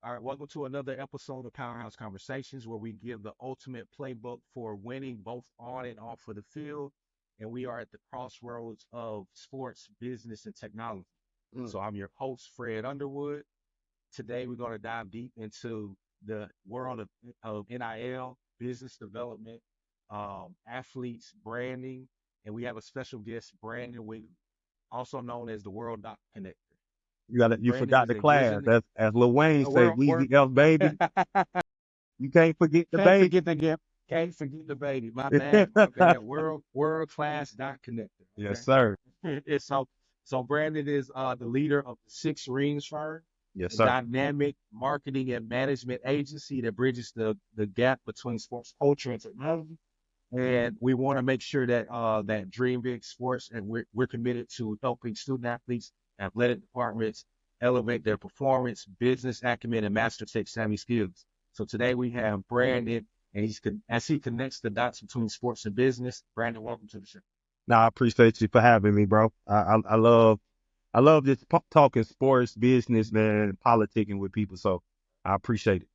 All right, welcome to another episode of Powerhouse Conversations, where we give the ultimate playbook for winning both on and off of the field. And we are at the crossroads of sports, business, and technology. Mm. So I'm your host, Fred Underwood. Today, we're going to dive deep into the world of NIL, business development, athletes, branding, and we have a special guest, Brandon Wigley, also known as the World Dot Connector. You Brandon forgot is the a class. visionary. As Lil Wayne say, We're Weezy F baby. You can't forget the Can't baby. forget the gift. Can't forget the baby. My bad. My bad. World class dot connected. Yes, Okay. sir. It's so Brandon is the leader of the Six Rings firm, Yes, a sir. dynamic marketing and management agency that bridges the gap between sports culture and technology. And we want to make sure that that Dream Big Sports, and we're committed to helping student athletes, athletic departments elevate their performance, business acumen, and master tech savvy skills. So today we have Brandon, and as he connects the dots between sports and business. Brandon, welcome to the show. Now I appreciate you for having me, bro. I love just talking sports, business, man, politicking with people. So I appreciate it.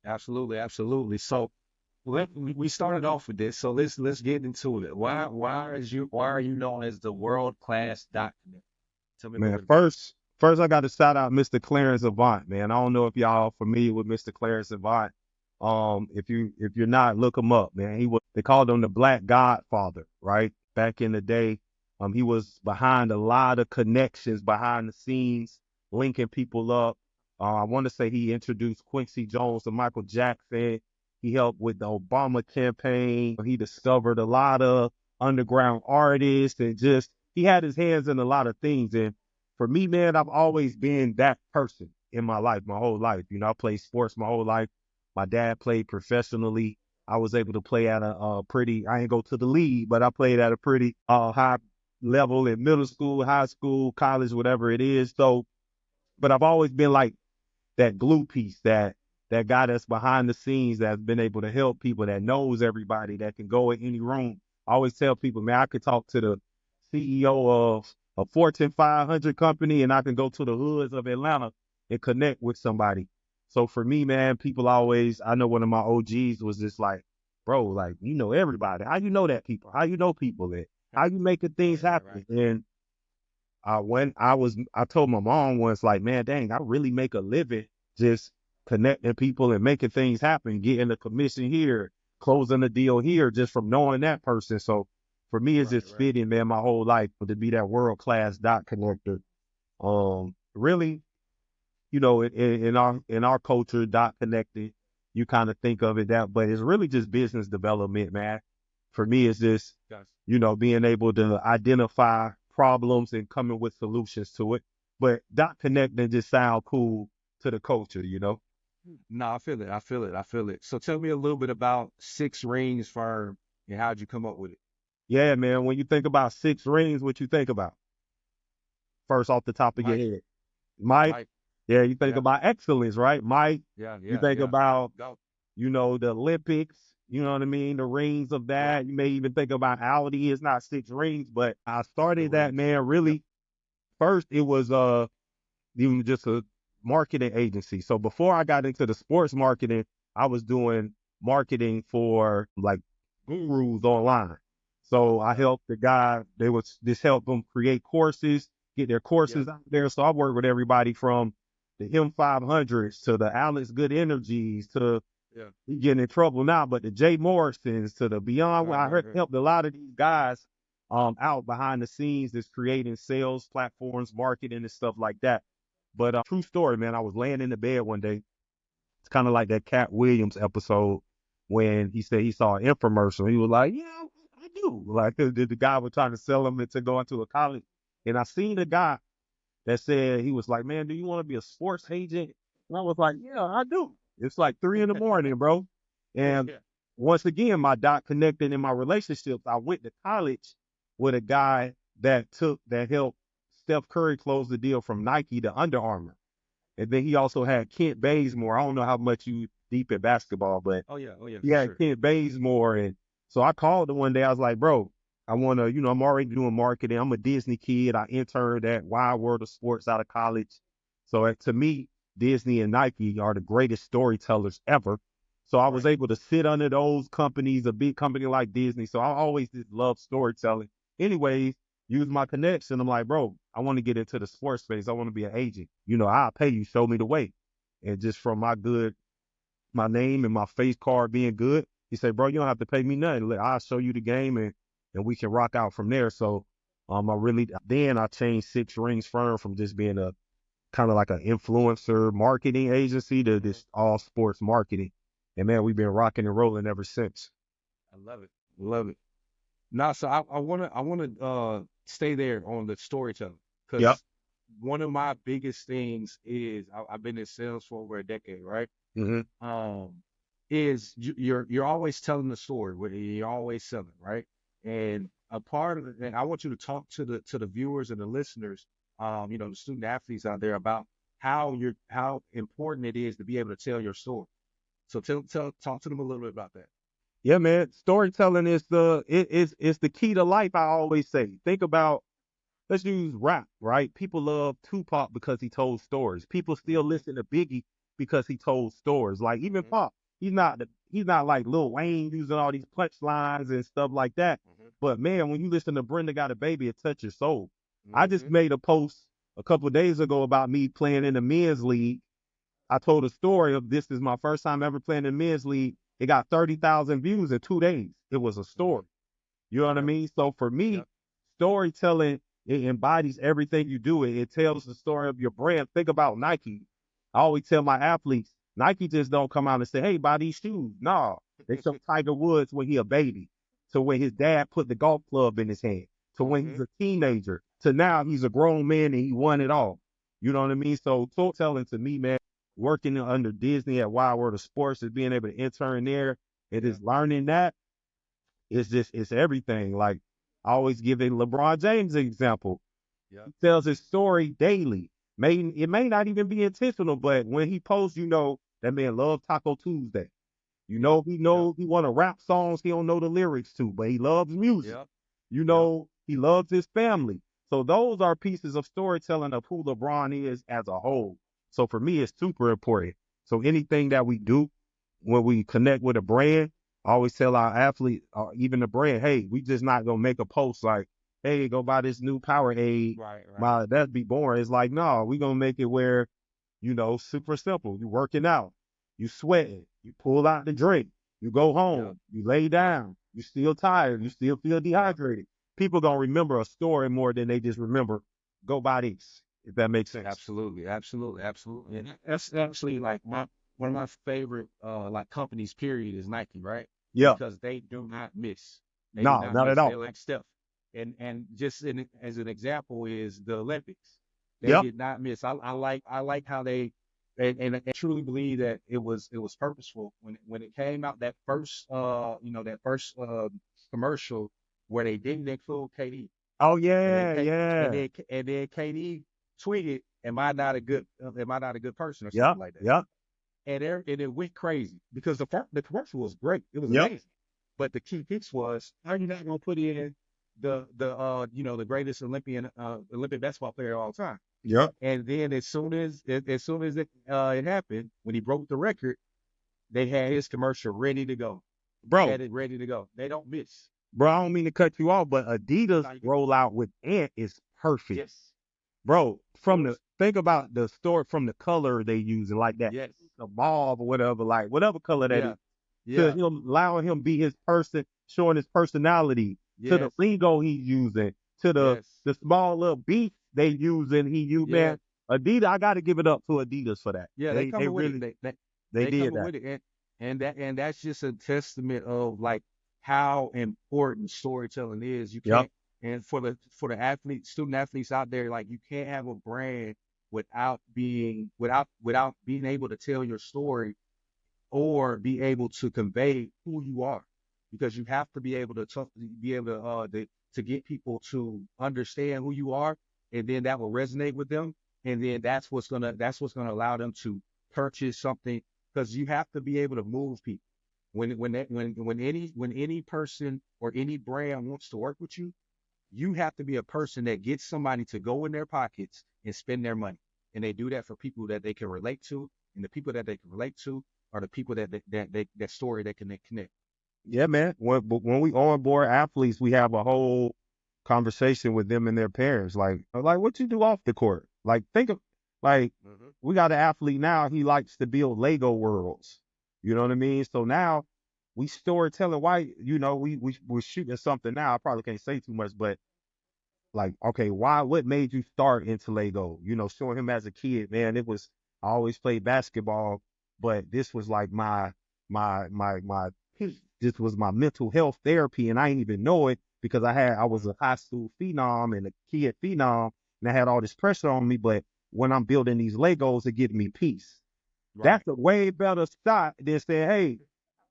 Absolutely, absolutely. So we started off with this, so let's get into it. Why are you known as the world class document? Tell me a little Man, bit about first I got to shout out Mr. Clarence Avant, man. I don't know if y'all familiar with Mr. Clarence Avant. If you're not, look him up, man. They called him the Black Godfather, right? Back in the day. He was behind a lot of connections behind the scenes, linking people up. I want to say he introduced Quincy Jones to Michael Jackson. He helped with the Obama campaign. He discovered a lot of underground artists and just he had his hands in a lot of things. And for me, man, I've always been that person in my life, my whole life. You know, I played sports my whole life. My dad played professionally. I was able to play at a pretty, I ain't go to the league, but I played at a pretty high level in middle school, high school, college, whatever it is. So, but I've always been like that glue piece, that guy that's behind the scenes that's been able to help people, that knows everybody, that can go in any room. I always tell people, man, I could talk to the CEO of a Fortune 500 company and I can go to the hoods of Atlanta and connect with somebody. So for me, man, people always, I know one of my OGs was just like, bro, like, you know everybody. How you know that people? How you know people that? it. How you making things Right, right, happen? right. And I told my mom once, like, man, dang, I really make a living just connecting people and making things happen, getting a commission here, closing a deal here, just from knowing that person. So for me, it's Right, just right. fitting, man, my whole life to be that world class dot connector. Really, you know, in our culture, dot connected, you kind of think of it that, but it's really just business development, man. For me, it's just Gotcha. being able to identify problems and coming with solutions to it. But dot connecting just sound cool to the culture. No, I feel it. I feel it. I feel it. So tell me a little bit about Six Rings Firm and how'd you come up with it? Yeah, man. When you think about six rings, what you think about first off the top of your Mike, head? Mike. Mike. Yeah, you think Yeah, about excellence, right? Mike. yeah, You yeah, think yeah. about Go. the Olympics, you know what I mean? The rings of Yep. that. You may even think about Audi. It's not six rings, but I The started that, rings. man, Yep. really. First, it was even just a marketing agency. So before I got into the sports marketing, I was doing marketing for like gurus online. So I Yep. helped the guy, they was just help them create courses, get their Yep. courses out there. So I worked with everybody from the Him 500s to the Alex Good Energies to Yeah. he getting in trouble now, but the Jay Morrisons to the Beyond. Right, I right, right. helped a lot of these guys out behind the scenes that's creating sales platforms, marketing and stuff like that. But true story, man. I was laying in the bed one day. It's kind of like that Cat Williams episode when he said he saw an infomercial. He was like, "Yeah, I do." Like the guy was trying to sell him into going to a college, and I seen a guy that said he was like, "Man, do you want to be a sports agent?" And I was like, "Yeah, I do." It's like 3 in the morning, bro. And Yeah. once again, my dot connected in my relationships. I went to college with a guy that helped Steph Curry close the deal from Nike to Under Armour. And then he also had Kent Bazemore. I don't know how much you deep in basketball, but Oh yeah. Oh yeah, he for had sure. Kent Bazemore. And so I called him one day. I was like, bro, I want to, I'm already doing marketing. I'm a Disney kid. I interned at Wide World of Sports out of college. So to me, Disney and Nike are the greatest storytellers ever. So I was Right. able to sit under those companies, a big company like Disney. So I always just love storytelling. Anyways, use my connection. I'm like, bro, I want to get into the sports space. I want to be an agent. I'll pay you, show me the way. And just from my name and my face card being good, he said, bro, you don't have to pay me nothing. I'll show you the game and we can rock out from there. So then I changed Six Rings Firm from just being a kind of like an influencer marketing agency to Mhm. this all sports marketing. And man, we've been rocking and rolling ever since. I love it. Love it. Now, so I wanna stay there on the storytelling Yep. because one of my biggest things is I've been in sales for over a decade, right? Hmm. Um, is you're always telling the story, you're always selling, right? And a part of it, and I want you to talk to the viewers and the listeners, the student athletes out there about how important it is to be able to tell your story. So talk to them a little bit about that. Yeah, man. Storytelling is it's the key to life. I always say. Think about, let's use rap, right? People love Tupac because he told stories. People still Hmm. listen to Biggie because he told stories. Like even Hmm. Pop, he's not like Lil Wayne using all these punchlines and stuff like that. Hmm. But man, when you listen to Brenda Got a Baby, it touches your soul. I just Hmm. made a post a couple of days ago about me playing in the men's league. I told a story of this is my first time ever playing in the men's league. It got 30,000 views in 2 days. It was a Hmm. story. You know what I Yep. mean? So for me, Yep. storytelling, it embodies everything you do. It tells the story of your brand. Think about Nike. I always tell my athletes, Nike just don't come out and say, hey, buy these shoes. No, they show Tiger Woods when he a baby, to when his dad put the golf club in his hand, to when he's Hmm. a teenager, to now he's a grown man and he won it all. You know what I mean? So storytelling to me, man, working under Disney at Wild World of Sports is being able to intern there. It Yeah. is learning that it's everything. Like I always give a LeBron James example. Yeah. He tells his story daily. It may not even be intentional, but when he posts, that man loves Taco Tuesday. Yep. He Yep. knows he want to rap songs he don't know the lyrics to, but he loves music. Yep. Yep. He loves his family. So those are pieces of storytelling of who LeBron is as a whole. So for me, it's super important. So anything that we do when we connect with a brand, I always tell our athlete, or even the brand, hey, we just not gonna make a post like, hey, go buy this new Powerade. Right. Right. That'd be boring. It's like, no, we gonna make it where, super simple. You working out, you sweating, you pull out the drink, you go Yep. home, you lay Yep. down, you still tired, you still feel Yep. dehydrated. People gonna remember a story more than they just remember go buy this, if that makes sense. Absolutely. Absolutely. Absolutely. And that's actually like one of my favorite like companies. Period is Nike, right? Yeah, Because they do not miss. They do no, not not at miss. They all. like Steph. And just as an example is the Olympics. They Yep, did not miss. I like how they and I truly believe that it was purposeful when it came out that first commercial where they didn't include KD oh and then yeah, K and yeah, then KD tweeted, "Am I not a good person?" or yep, something like that. yep, And it went crazy because the commercial was great. It was yep, amazing. But the key piece was, are you not gonna put in the greatest Olympic basketball player of all time? yep, And then as soon as it happened, when he broke the record, they had his commercial ready to go. bro. Had it ready to go. They don't miss. Bro, I don't mean to cut you off, but Adidas Now you can, rollout with Ant is perfect. yes, Bro, of course, think about the story from the color they using, like that, yes, the mauve or whatever, like whatever color that is, yeah, to yeah, him allowing him be his person, showing his personality, to the yes, lingo he's using, to yes, the small little beats they using. He used, yeah. man. Adidas, I got to give it up to Adidas for that. Yeah, they They coming with it. really they They did coming that. with it, and that's just a testament of like how important storytelling is. You Yep. can't, and for the student athletes out there, like you can't have a brand without being able to tell your story or be able to convey who you are, because you have to be able to talk, be able to get people to understand who you are, and then that will resonate with them, and then that's what's gonna allow them to purchase something, because you have to be able to move people. When any person or any brand wants to work with you, you have to be a person that gets somebody to go in their pockets and spend their money. and they do that for people that they can relate to, and the people that they can relate to are the people that story they can connect. Yeah, man. When we onboard athletes, we have a whole conversation with them and their parents. Like what you do off the court. Like think of like Mm-hmm. we got an athlete now. He likes to build Lego worlds. You know what I mean? So now we storytelling. Why? We're shooting something now. I probably can't say too much, but like, okay, why? What made you start into Lego? Showing him as a kid, man. I always played basketball, but this was like my this was my mental health therapy, and I didn't even know it because I was a high school phenom and a kid phenom, and I had all this pressure on me. But when I'm building these Legos, it gives me peace. Right. That's a way better shot than saying, hey,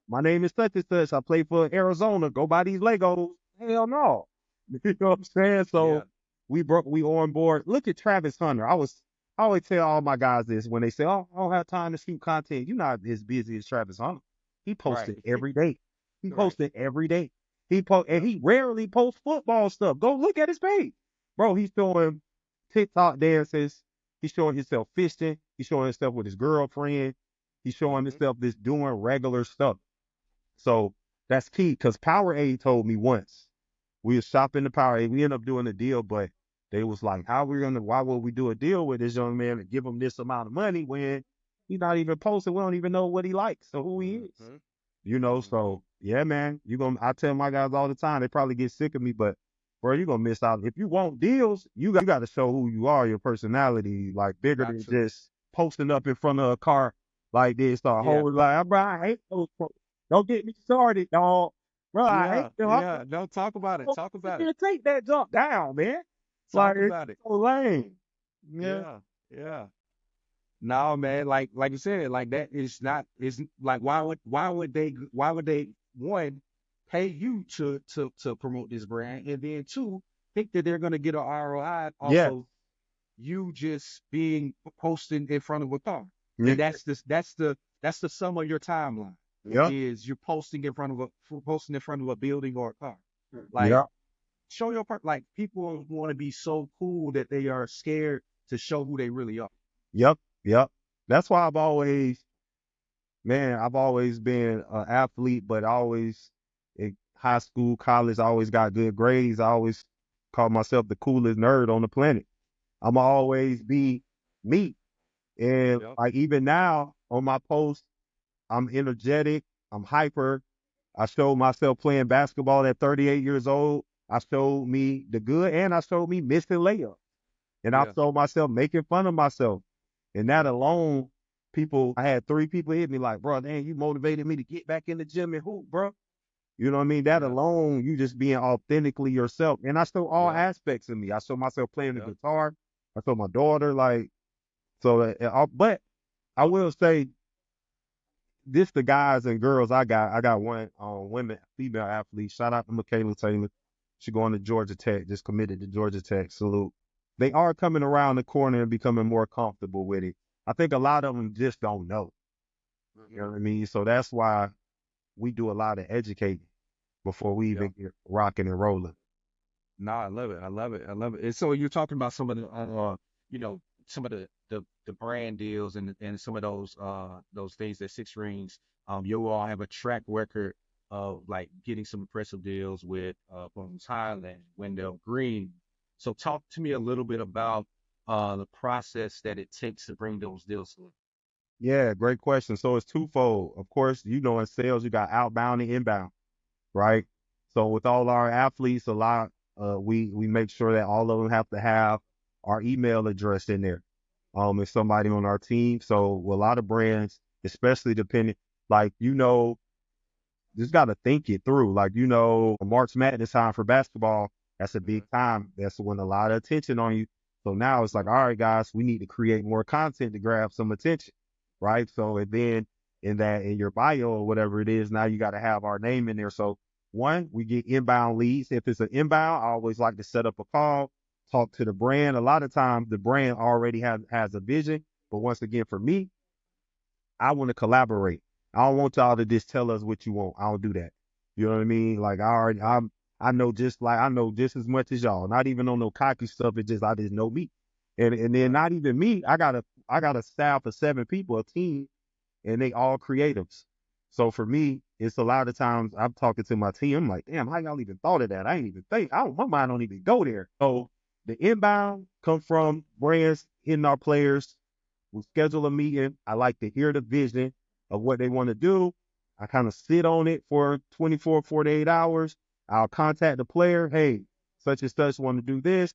my name is such and such. I play for Arizona. Go buy these Legos. Hell no. You know what I'm saying? Yeah. So we on board. Look at Travis Hunter. I always tell all my guys this when they say, "Oh, I don't have time to shoot content." You're not as busy as Travis Hunter. He Right. posted every day. He Right. posted every day. And Yep. he rarely posts football stuff. Go look at his page. Bro, he's showing TikTok dances. He's showing himself fishing. He's showing himself with his girlfriend. He's showing Mm-hmm. himself just doing regular stuff. So that's key because Powerade told me once we was shopping the Powerade. We ended up doing a deal, but they was like, why would we do a deal with this young man and give him this amount of money when he's not even posting? We don't even know what he likes or who he is. Mm-hmm. Mm-hmm. So yeah, man, I tell my guys all the time, they probably get sick of me, but bro, you're gonna miss out. If you want deals, you got to show who you are, your personality, like bigger Got than to. just posting up in front of a car like this. Start Yeah. whole like, bro, I hate those. Don't get me started, dog. Bro, I hate Yeah. them. Yeah. No, talk about it. Talk You about it. can't take that jump down, man. Like Talk it's about it. so lame. Yeah. Yeah. Yeah. No, man, like you said, like that is not is like why would they one pay you to promote this brand and then two think that they're gonna get an ROI off Yeah. of you just being posting in front of a car. Yeah. And that's the sum of your timeline Yeah. is you're posting in front of a building or a car. Like Yeah. show your part like people want to be so cool that they are scared to show who they really are. Yep. Yep. That's why I've always been an athlete, but always in high school, college, I always got good grades. I always called myself the coolest nerd on the planet. I'm always be me. And Yep. like even now on my post, I'm energetic, I'm hyper. I showed myself playing basketball at 38 years old. I showed me the good and I showed me missing layups. And I Yeah. showed myself making fun of myself. And that Yep. alone, I had 3 people hit me like, bro, dang, you motivated me to get back in the gym and hoop, bro. You know what I mean? That Yeah. alone, you just being authentically yourself. And I show all Yep. aspects of me. I show myself playing the Yep. guitar. I show my daughter, like, but I will say this the guys and girls I got one women, female athlete. Shout out to Michaela Taylor. She going to Georgia Tech, just committed to Georgia Tech. Salute. They are coming around the corner and becoming more comfortable with it. I think a lot of them just don't know. You Hmm. know what I mean? So that's why we do a lot of educating before we Yep. even get rocking and rolling. No, I love it. I love it. I love it. And so you're talking about some of the, some of the brand deals and some of those things that Six Rings, you all have a track record of like getting some impressive deals with, from Thailand, Wendell Green. So talk to me a little bit about, the process that it takes to bring those deals through. Yeah, great question. So it's twofold. Of course, in sales, you got outbound and inbound, right? So with all our athletes, we make sure that all of them have to have our email address in there. If somebody on our team. So with a lot of brands, especially depending, like just got to think it through. Like March Madness time for basketball, that's a Hmm. big time. That's when a lot of attention on you. So now it's like, Yep. all right, guys, we need to create more content to grab some attention, right? So and then in your bio or whatever it is, now you got to have our name in there. So one, we get inbound leads. If it's an inbound, I always like to set up a call, talk to the brand. A lot of times the brand already has a vision, but once again, for me, I want to collaborate. I don't want y'all to just tell us what you want. I don't do that. You know what I mean? Like I know just as much as y'all. Not even on no cocky stuff. I just know me. And then Right. not even me, I got a staff of 7 people, a team, and they all creatives. So for me, it's a lot of times I'm talking to my team. I'm like, damn, how y'all even thought of that? I ain't even think. My mind don't even go there. So the inbound come from brands hitting our players. We schedule a meeting. I like to hear the vision of what they want to do. I kind of sit on it for 24, 48 hours. I'll contact the player. Hey, such and such want to do this.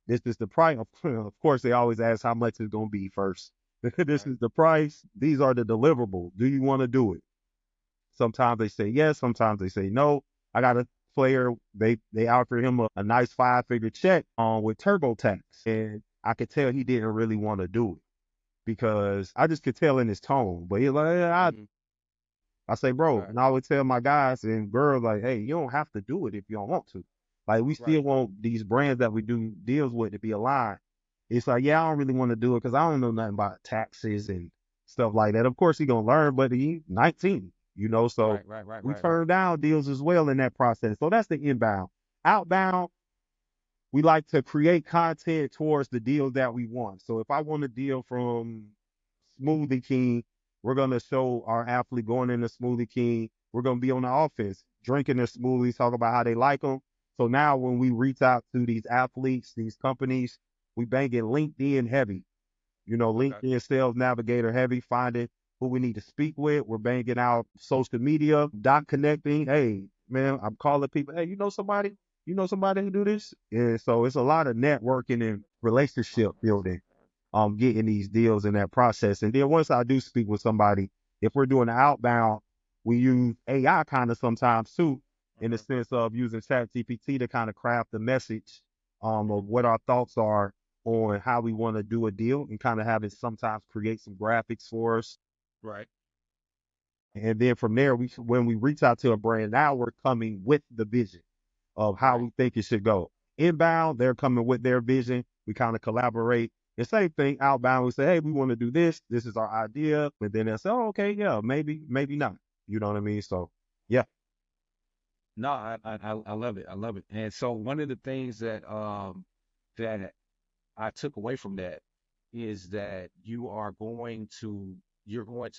This is the price. Of course, they always ask how much it's going to be first. This Right. is the price. These are the deliverables. Do you want to do it? Sometimes they say yes. Sometimes they say no. I got a player. They offer him a nice 5-figure check on with TurboTax, and I could tell he didn't really want to do it because I just could tell in his tone. But he like, Mhm. I say, bro, Right. and I would tell my guys and girls like, hey, you don't have to do it if you don't want to. Like we still Right. want these brands that we do deals with to be aligned. It's like, yeah, I don't really want to do it because I don't know nothing about taxes and stuff like that. Of course, he gonna learn, but he 19, so Right. Right. Right. we Right. Right. turn down deals as well in that process. So that's the inbound. Outbound, we like to create content towards the deals that we want. So if I want a deal from Smoothie King, we're gonna show our athlete going in the Smoothie King. We're gonna be on the offense, drinking their smoothies, talk about how they like them. So now when we reach out to these athletes, these companies, we bang it LinkedIn heavy. Okay. LinkedIn Sales Navigator heavy, finding who we need to speak with. We're banging out social media, dot connecting. Hey, man, I'm calling people. Hey, you know somebody? You know somebody who do this? And so it's a lot of networking and relationship building, getting these deals in that process. And then once I do speak with somebody, if we're doing the outbound, we use AI kind of sometimes too, in the Uh-huh. sense of using ChatGPT to kind of craft the message of what our thoughts are on how we want to do a deal and kind of have it sometimes create some graphics for us. Right. And then from there, when we reach out to a brand, now we're coming with the vision of how Right. we think it should go. Inbound, they're coming with their vision. We kind of collaborate. The same thing outbound, we say, hey, we want to do this. This is our idea. And then they'll say, oh, okay, yeah, maybe, maybe not. You know what I mean? So, yeah, No, I love it. I love it. And so one of the things that I took away from that is that you're going to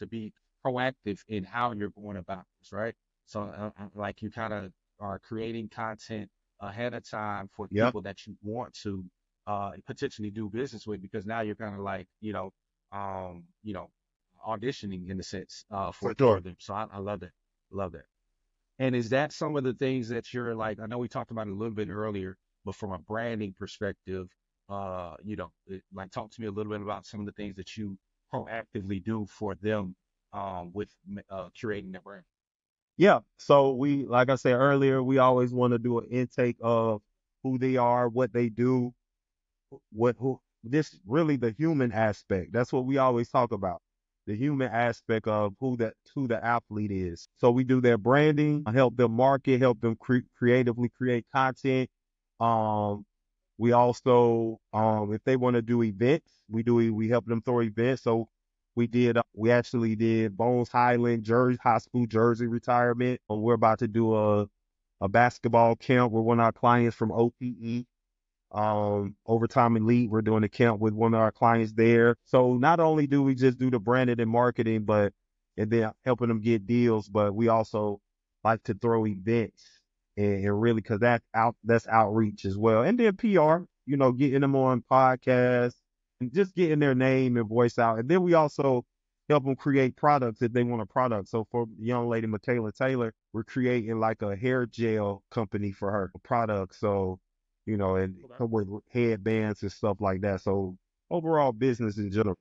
be proactive in how you're going about this, right? So like you kind of are creating content ahead of time for yep, people that you want to potentially do business with because now you're kind of like, you know, auditioning in a sense for for sure. them. So I love that. Love that. And is that some of the things that you're like, I know we talked about it a little bit earlier, but from a branding perspective, like talk to me a little bit about some of the things that you proactively do for them with curating their brand. Yeah. So like I said earlier, we always want to do an intake of who they are, what they do, who this really the human aspect. That's what we always talk about. The human aspect of who the athlete is. So we do their branding, help them market, help them creatively create content. Um, we also, if they want to do events, we help them throw events. So we actually did Bones Highland Jersey High School Jersey retirement. We're about to do a basketball camp with one of our clients from OPE, Overtime Elite. We're doing a camp with one of our clients there. So not only do we just do the branding and marketing, and then helping them get deals, but we also like to throw events and really because that's outreach as well. And then PR, getting them on podcasts and just getting their name and voice out. And then we also help them create products if they want a product. So for the young lady Michaela Taylor, we're creating like a hair gel company for her product. So and Okay. come with headbands and stuff like that. So overall business in general.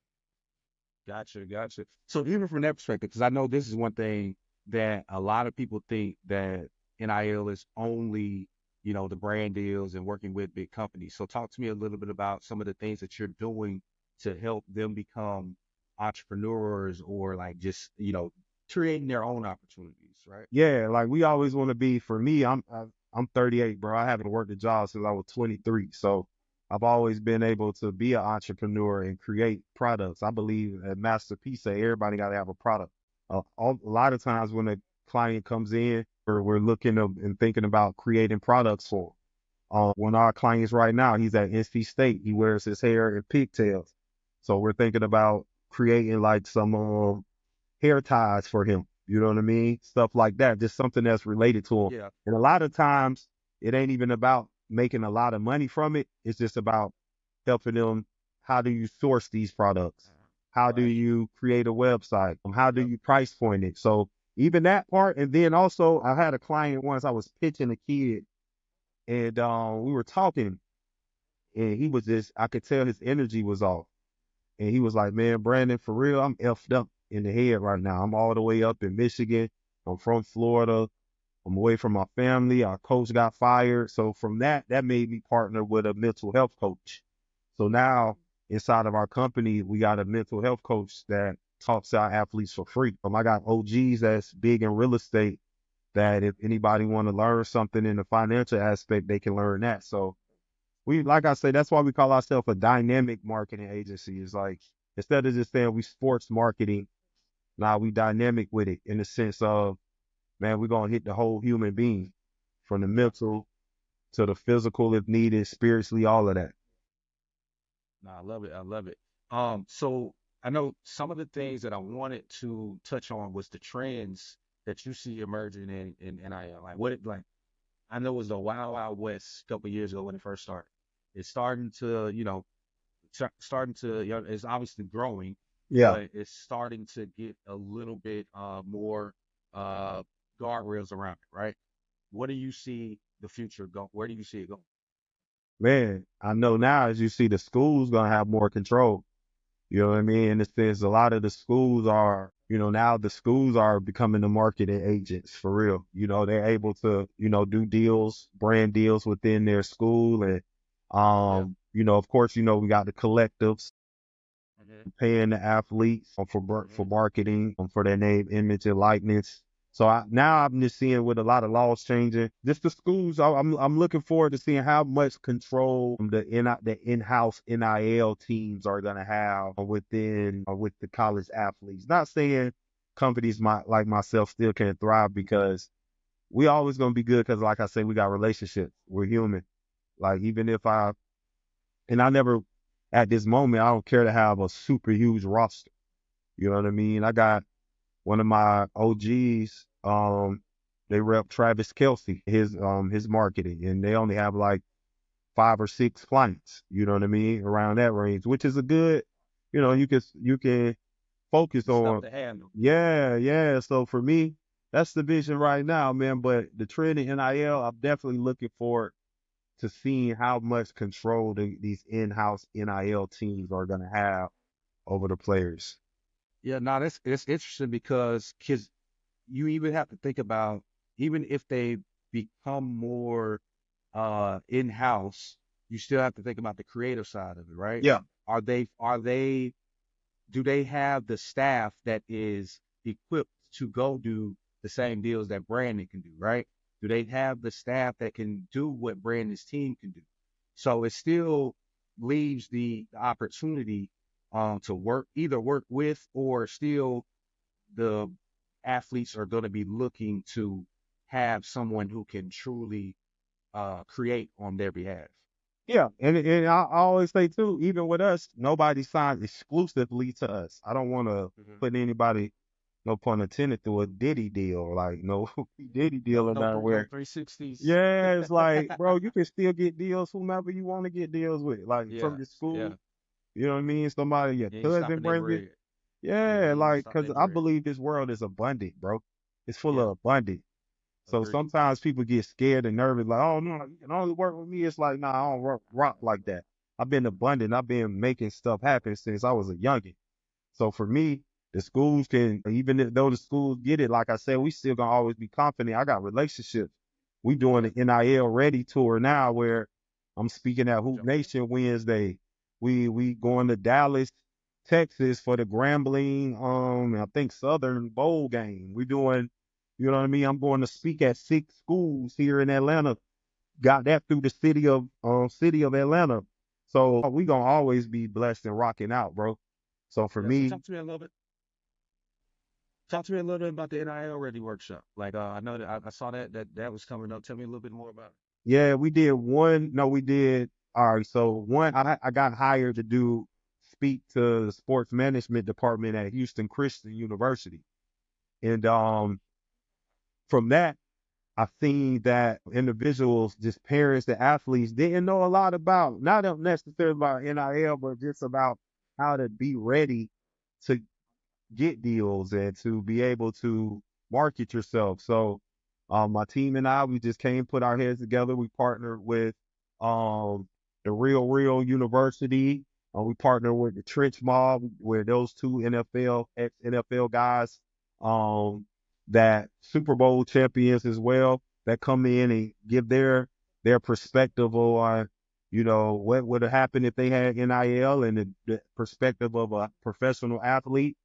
Gotcha, gotcha. So even from that perspective, because I know this is one thing that a lot of people think that NIL is only, the brand deals and working with big companies. So talk to me a little bit about some of the things that you're doing to help them become entrepreneurs or like just, creating their own opportunities, right? Yeah, like we always want to be. For me, I'm 38, bro. I haven't worked a job since I was 23. So I've always been able to be an entrepreneur and create products. I believe at Master P say everybody got to have a product. A lot of times when a client comes in, or we're looking up and thinking about creating products for 'em. One of our clients right now, he's at NC State. He wears his hair in pigtails. So we're thinking about creating like some hair ties for him. You know what I mean? Stuff like that. Just something that's related to him. Yeah. And a lot of times it ain't even about making a lot of money from it. It's just about helping them. How do you source these products? How do Right. you create a website? How do Yep. you price point it? So even that part. And then also I had a client once, I was pitching a kid and we were talking and he was just, I could tell his energy was off. And he was like, man, Brandon, for real, I'm effed up in the head right now. I'm all the way up in Michigan. I'm from Florida. I'm away from my family. Our coach got fired. So from that, that made me partner with a mental health coach. So now inside of our company, we got a mental health coach that talks to our athletes for free. I got OGs that's big in real estate that if anybody want to learn something in the financial aspect, they can learn that. So we, like I say, that's why we call ourselves a dynamic marketing agency. It's like instead of just saying we sports marketing, now we dynamic with it in the sense of, man, we're gonna hit the whole human being from the Yeah. mental to the physical if needed, spiritually, all of that. No, I love it. I love it. So I know some of the things that I wanted to touch on was the trends that you see emerging in NIL. Like what it like I know it was the Wild Wild West a couple years ago when it first started. It's starting to, starting to, it's obviously growing, Yeah, but it's starting to get a little bit more uh guardrails around it, right? What do you see the future go? Where do you see it going? man, I know now as you see the schools gonna have more control. You know what I mean? In the sense, a lot of the schools are, now the schools are becoming the marketing agents for real. They're able to, do deals, brand deals within their school. And, Yeah. of course, we got the collectives Hmm. paying the athletes for Hmm. marketing, for their name, image, and likeness. So now I'm just seeing with a lot of laws changing, just the schools. I'm looking forward to seeing how much control the in-house NIL teams are gonna have within with the college athletes. Not saying companies like myself still can't thrive because we always gonna be good because like I say, we got relationships. We're human. Like even if I never at this moment I don't care to have a super huge roster. You know what I mean? I got one of my OGs, they rep Travis Kelsey, his marketing, and they only have like 5 or 6 clients, you know what I mean, around that range, which is a good, you can focus It's stuff on. to handle. Yeah, yeah. So for me, that's the vision right now, man. But the trend in NIL, I'm definitely looking forward to seeing how much control these in-house NIL teams are gonna have over the players. Yeah, no, that's it's interesting because kids, you even have to think about even if they become more in-house, you still have to think about the creative side of it, right? Yeah. Are they do they have the staff that is equipped to go do the same deals that Brandon can do, right? Do they have the staff that can do what Brandon's team can do? So it still leaves the opportunity to work with or still the athletes are going to be looking to have someone who can truly create on their behalf. Yeah, and I always say too, even with us, nobody signs exclusively to us. I don't want to Mhm. put anybody, no pun intended, through a Diddy deal, like no Diddy deal No, or nothing no where, 360s. yeah, it's like, bro, you can still get deals whomever you want to get deals with, like from Yeah, your yeah. school, you know what I mean? Somebody, your You ain't cousin stopping their bring it, bread. Yeah, yeah, you ain't like, stopping cause their I bread. believe this world is abundant, bro. It's full Yeah, of abundance. So agreed. sometimes people get scared and nervous, like, oh no, you can only work with me. It's like, nah, I don't rock like that. I've been abundant. I've been making stuff happen since I was a youngin'. So for me, the schools can, even though the schools get it, like I said, we still gonna always be confident. I got relationships. We doing Yeah, the NIL Ready tour now, where I'm speaking at Hoop jump in. Nation Wednesday. We going to Dallas, Texas for the Grambling, I think Southern Bowl game. We doing, you know what I mean? I'm going to speak at 6 schools here in Atlanta. Got that through the city of Atlanta. So we gonna always be blessed and rocking out, bro. So for Yeah, so me, talk to me a little bit. Talk to me a little bit about the NIL Ready workshop. Like, I know that I saw that was coming up. Tell me a little bit more about it. Yeah, we did one. No, we did. All right. So one, I got hired to speak to the sports management department at Houston Christian University. And from that, I seen that individuals, just parents and athletes, didn't know a lot about, not necessarily about NIL, but just about how to be ready to get deals and to be able to market yourself. So my team and I, we just came, put our heads together. We partnered with um, the Real University. We partnered with the Trench Mob, where those two ex-NFL guys, um, that Super Bowl champions as well, that come in and give their perspective on, what would have happened if they had NIL, and the perspective of a professional athlete.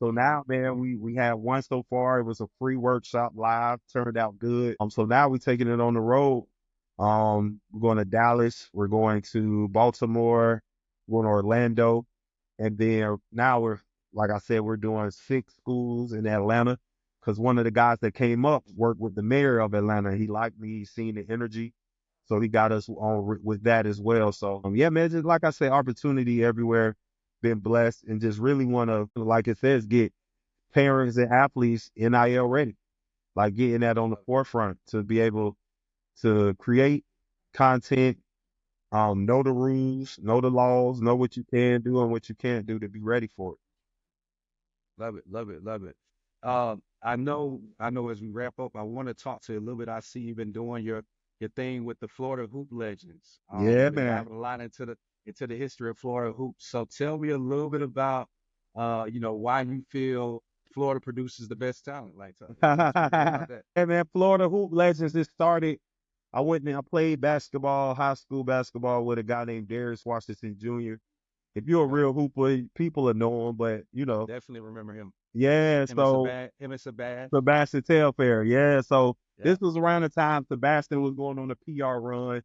So Hmm. now, man, we had one so far. It was a free workshop live, turned out good. So now we're taking it on the road. We're going to Dallas, we're going to Baltimore, we're going to Orlando, and then now like I said, we're doing 6 schools in Atlanta. Because one of the guys that came up worked with the mayor of Atlanta. He liked me, he seen the energy, so he got us on with that as well. So yeah, man, just like I say, opportunity everywhere. Been blessed and just really want to, like it says, get parents and athletes NIL ready, like getting that on the Love forefront to be able to create content, know the rules, know the laws, know what you can do and what you can't do to be ready for it. Love it, love it, love it. I know as we wrap up, I want to talk to you a little bit. I see you've been doing your thing with the Florida Hoop Legends. Yeah, You've been man. diving a lot into the history of Florida hoops. So tell me a little bit about why you feel Florida produces the best talent. Like, talk to me a little Yeah, about that. man. Florida Hoop Legends. It started. I went and I played basketball, high school basketball with a guy named Darius Washington Jr. If you're a Yep, real hooper, people will know him, but definitely remember him. yeah. So Him and Sabaz. Sebastian Telfair, yeah. So Yeah. this was around the time Sebastian was going on a PR run,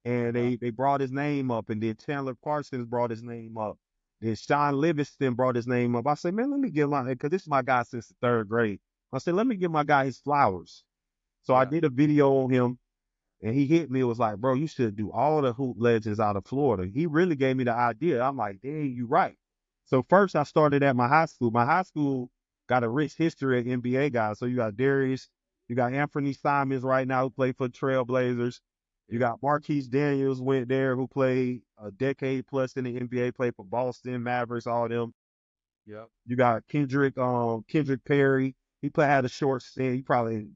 and Uh-huh. they brought his name up, and then Chandler Parsons brought his name up. Then Sean Livingston brought his name up. I said, man, let me give my, because this is my guy since the third grade. I said, let me give my guy his flowers. So I Yeah. did a video on him, and he hit me. It was like, bro, you should do all the hoop legends out of Florida. He really gave me the idea. I'm like, dang, you right. So first I started at my high school. My high school got a rich history of NBA guys. So you got Darius, you got Anthony Simons right now who played for Trailblazers. You Yeah. got Marquise Daniels went there who played a decade plus in the NBA, played for Boston Mavericks, all them. Yep. You got Kendrick Perry. Had a short stint.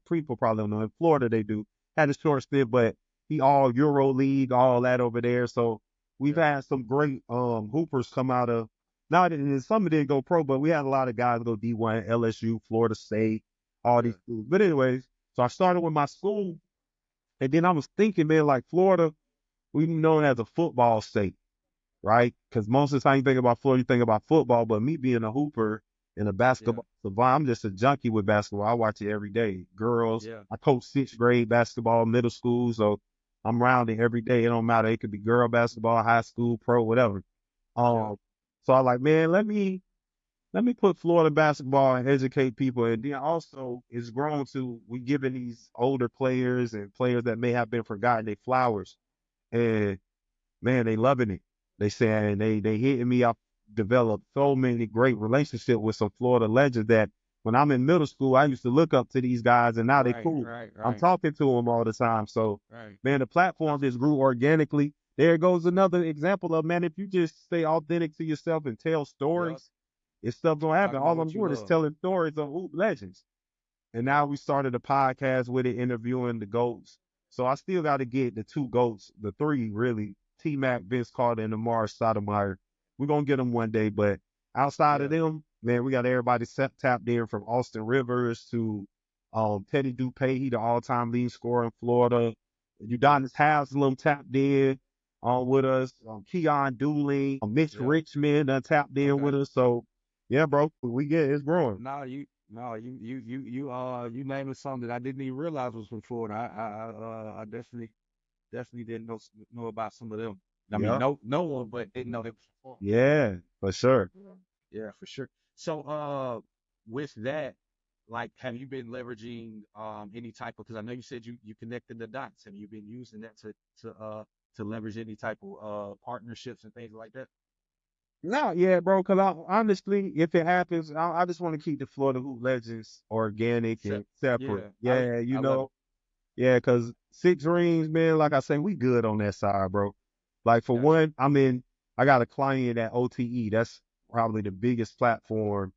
People probably don't know. In Florida they do. Had a short stint, but he all Euro League, all that over there. So we've Yeah. had some great hoopers come out of, not and some didn't go pro, but we had a lot of guys go D1, LSU, Florida State, all these Yeah. schools. But anyways, so I started with my school, and then I was thinking, man, like Florida, we known as a football state, right? Because most of the time you think about Florida, you think about football, but me being a hooper and a Yeah. basketball savant, I'm just a junkie with basketball. I watch it every day. Girls, Yeah. I coach 6th grade basketball, middle school, so I'm around it every day. It don't matter. It could be girl basketball, high school, pro, whatever. Yeah. Um, so I like, man, let me put Florida basketball and educate people. And then also it's grown to we giving these older players and players that may have been forgotten their flowers. And man, they loving it. They saying they hitting me up. Developed so many great relationships with some Florida legends that when I'm in middle school, I used to look up to these guys, and now they Right. cool. Right. I'm Right. talking to them all the time. So, Right. man, the platform just grew organically. There goes another example of, man, if you just stay authentic to yourself and tell Yep. stories, it's stuff gonna happen. Talking about All I'm what you doing is love. telling stories of hoop legends. And now we started a podcast with it, interviewing the GOATs. So I still got to get the 2 GOATs, the 3 really, T Mac, Vince Carter, and Amar Stoudemire. We're going to get them one day. But outside of Yeah. them, man, we got everybody tapped in from Austin Rivers to Teddy Dupay, he the all-time lead scorer in Florida. Yeah. Udonis Haslam tapped in with us. Keon Dooley, Mitch Yeah. Richmond tapped in Okay. with us. So, yeah, bro, we get it's growing. No, you naming something that I didn't even realize was from Florida. I definitely didn't know about some of them. I mean, Yeah. no one, but didn't know they was from Yeah, for sure. Florida. Yeah, for sure. So, with that. like, have you been leveraging any type of? Because I know you said you connected the dots. Have you been using that to leverage any type of partnerships and things like that? No, yeah, bro. Because honestly, if it happens, I just want to keep the Florida Hoop Legends organic So, and separate. yeah, Yeah, I love it. yeah, because six rings, man. Like I say, we good on that side, bro. Like for Gotcha. one, I got a client at OTE. That's probably the biggest platform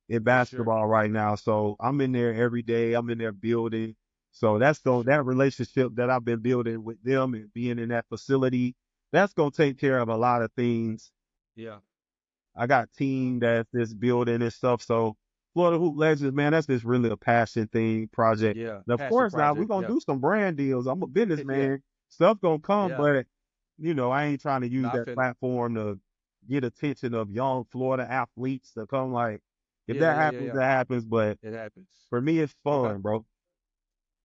in For sure. basketball right now. So I'm in there every day. I'm in there building. So For that sure. relationship that I've been building with them and being in that facility, that's gonna take care of a lot of things. Yeah. I got team that's just building and stuff. So Florida Hoop Legends, man, that's just really a passion thing project. Yeah. And of Passion course, now we're project. gonna Yeah. do some brand deals. I'm a Yeah. businessman. Stuff gonna come, Yeah. but I ain't trying to No, use I that feel it. platform to get attention of young Florida athletes to come. Like, if Yeah. that Yeah. Yeah. happens, Yeah. that happens. But It happens. for me, it's Okay. fun, bro.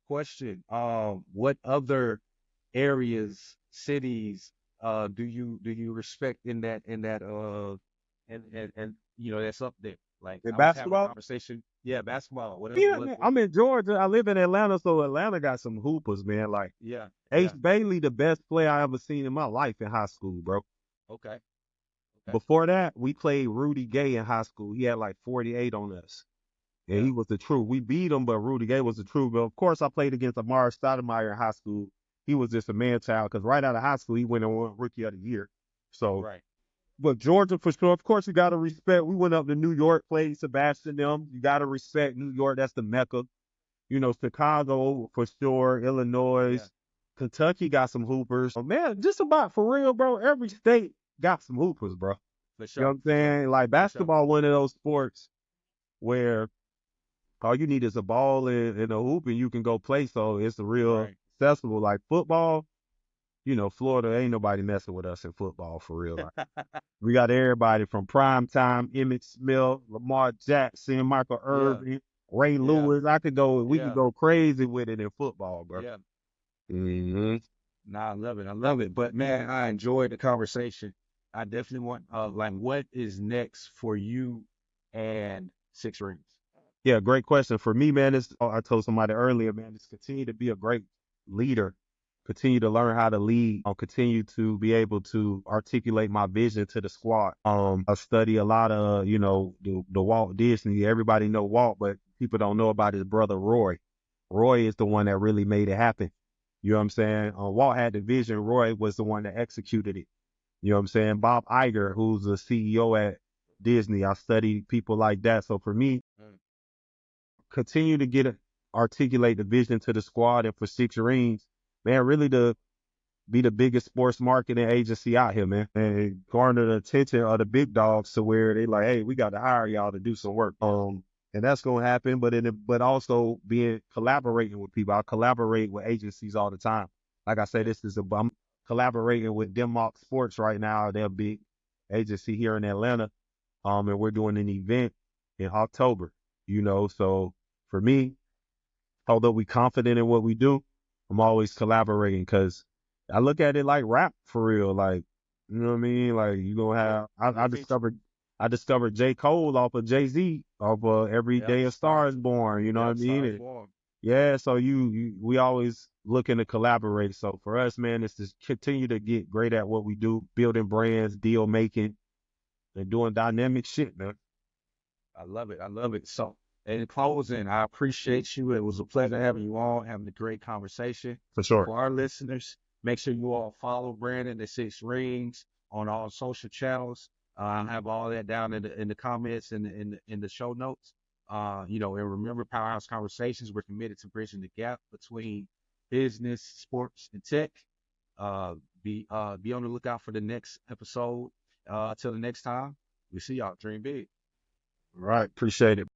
Question. What other areas, cities, do you respect and that's up there. Like In I was having a basketball, conversation. Yeah, basketball. yeah, man. I'm in Georgia. I live in Atlanta, so Atlanta got some hoopers, man. Like Yeah, Ace yeah. Bailey, the best player I ever seen in my life in high school, bro. Okay, okay. Before that, we played Rudy Gay in high school. He had like 48 on us. And Yeah, he was the truth. We beat him, but Rudy Gay was the truth. But of course, I played against Amari Stoudemire in high school. He was just a man child because right out of high school, he went and won Rookie of the Year. So, right. but Georgia for sure. Of course, you got to respect. We went up to New York, played Sebastian them. You got to respect New York. That's the Mecca. Chicago for sure. Illinois, Yeah, Kentucky got some hoopers. Oh, man, just about for real, bro. Every state got some hoopers, bro. for You know what sure, I'm for sure, saying? Like for sure. basketball, one of those sports where all you need is a ball and a hoop and you can go play. So it's a real Right. accessible. Like football, Florida ain't nobody messing with us in football for real. Like we got everybody from prime time, Emmett Smith, Lamar Jackson, Michael Yeah, Irvin, Ray yeah, Lewis. We could yeah, go crazy with it in football, bro. yeah. Hmm. Nah, I love it. I love it. But man, I enjoyed the conversation. I definitely want like what is next for you and Six Rings? Yeah, great question. For me, man, I told somebody earlier, man, is continue to be a great leader, continue to learn how to lead, I'll continue to be able to articulate my vision to the squad. I study a lot of, the Walt Disney. Everybody know Walt, but people don't know about his brother Roy. Roy is the one that really made it happen. You know what I'm saying? Walt had the vision. Roy was the one that executed it. You know what I'm saying? Bob Iger, who's the CEO at Disney. I study people like that. So for me, Mm. continue to articulate the vision to the squad and for Six Rings, man, really to be the biggest sports marketing agency out here, man, and garner the attention of the big dogs to where they like, hey, we got to hire y'all to do some work. Yeah, And that's gonna happen, but also being collaborating with people. I collaborate with agencies all the time. Like I said, yeah, I'm collaborating with Denmark Sports right now. They're a big agency here in Atlanta. And we're doing an event in October. So for me, although we confident in what we do, I'm always collaborating because I look at it like rap for real. Like, you know what I mean? Like you gonna yeah. have You're featured. I discovered J. Cole off of Jay-Z off of Every Yep, Day a Star is stars. Born, you know what I Yep, mean? stars And born. yeah, so we always looking to collaborate. So for us, man, it's to continue to get great at what we do, building brands, deal making, and doing dynamic shit, man. I love it. I love it. So, in closing, I appreciate you. It was a pleasure having you on, having a great conversation. For sure. For our listeners, make sure you all follow Brandon the Six Rings on all social channels. I have all that down in the comments and in the show notes. And remember Powerhouse Conversations. We're committed to bridging the gap between business, sports, and tech. Uh, be on the lookout for the next episode. Till the next time, we see y'all. Dream big. All right. Appreciate it.